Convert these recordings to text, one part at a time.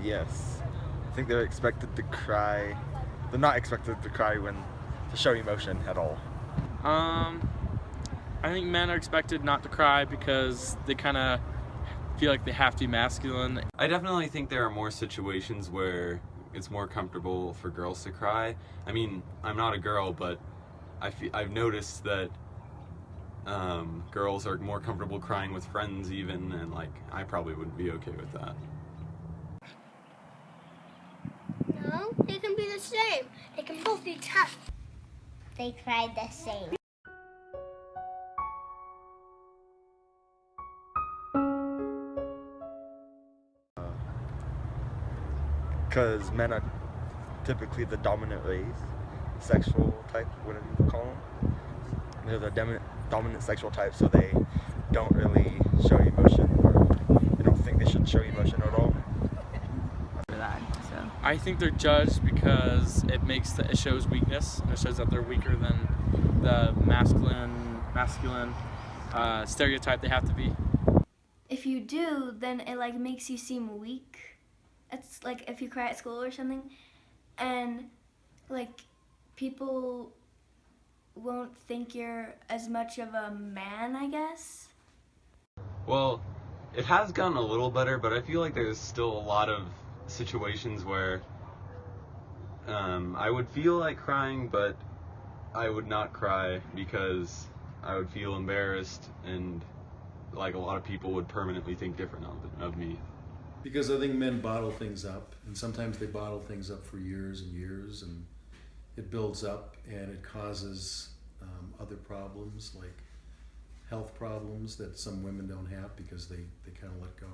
Yes. I think they're expected to cry. They're not expected to cry to show emotion at all. I think men are expected not to cry because they kind of feel like they have to be masculine. I definitely think there are more situations where it's more comfortable for girls to cry. I mean, I'm not a girl, but I've noticed that girls are more comfortable crying with friends even, and like I probably wouldn't be okay with that. No, they can be the same. They can both be tough. They cry the same. Because men are typically the dominant race, sexual type, whatever you call them. They're the dominant sexual type, so they don't really show emotion, or they don't think they should show emotion at all. For that, so I think they're judged because it shows weakness, and it shows that they're weaker than the masculine stereotype they have to be. If you do, then it like makes you seem weak. It's like if you cry at school or something, and like people won't think you're as much of a man, I guess. Well, it has gotten a little better, but I feel like there's still a lot of situations where I would feel like crying, but I would not cry because I would feel embarrassed, and like a lot of people would permanently think different of me. Because I think men bottle things up, and sometimes they bottle things up for years and years, and it builds up and it causes other problems, like health problems that some women don't have because they kind of let go.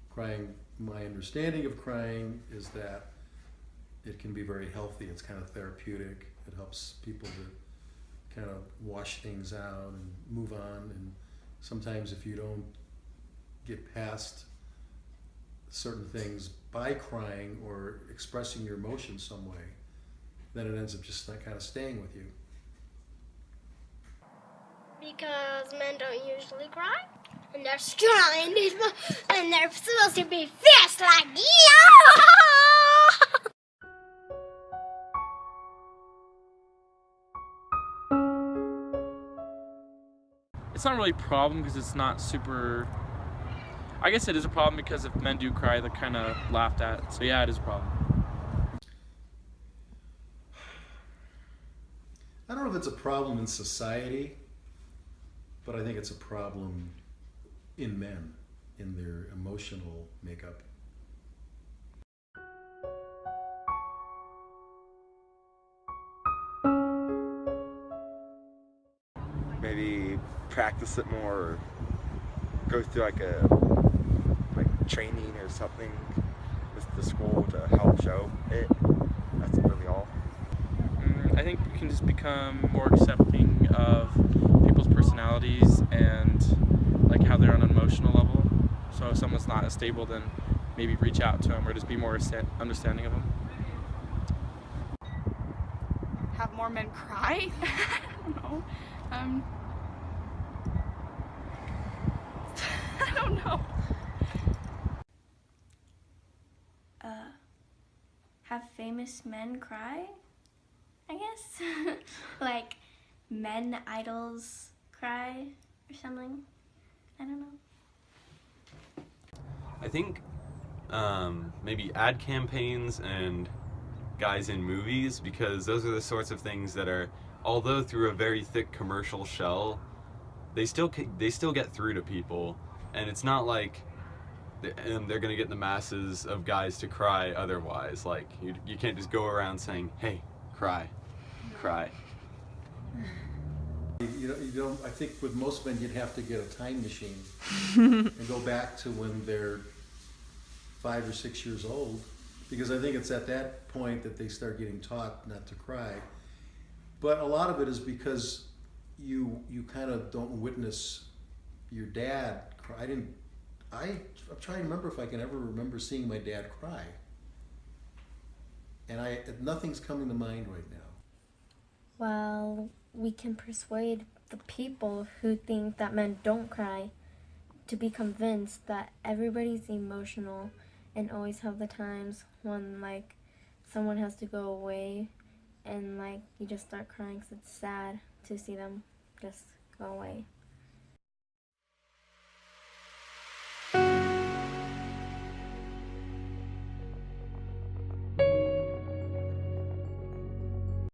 Crying, my understanding of crying is that it can be very healthy. It's kind of therapeutic. It helps people to kind of wash things out and move on. And sometimes if you don't get past certain things by crying or expressing your emotions some way, then it ends up just kind of staying with you. Because men don't usually cry. And they're strong and they're supposed to be fierce like yeah! It's not really a problem because it's not super. I guess it is a problem because if men do cry, they're kind of laughed at. So yeah, it is a problem. I don't know if it's a problem in society, but I think it's a problem in men, in their emotional makeup. Maybe practice it more, or go through like training or something with the school to help show it. That's really all. I think we can just become more accepting of people's personalities and like how they're on an emotional level. So if someone's not as stable, then maybe reach out to them or just be more understanding of them. have more men cry. I don't know. I don't know. Have famous men cry, I guess. Like men idols cry or something. I don't know. I think maybe ad campaigns and guys in movies, because those are the sorts of things that are, although through a very thick commercial shell, they still get through to people, and it's not like they're gonna get the masses of guys to cry otherwise. Like you can't just go around saying, "Hey, cry, cry." You don't. I think with most men, you'd have to get a time machine and go back to when they're 5 or 6 years old, because I think it's at that point that they start getting taught not to cry. But a lot of it is because you kind of don't witness your dad cry. I'm trying to remember if I can ever remember seeing my dad cry, and nothing's coming to mind right now. Well, we can persuade the people who think that men don't cry to be convinced that everybody's emotional and always have the times when like someone has to go away and like you just start crying 'cause it's sad to see them just go away.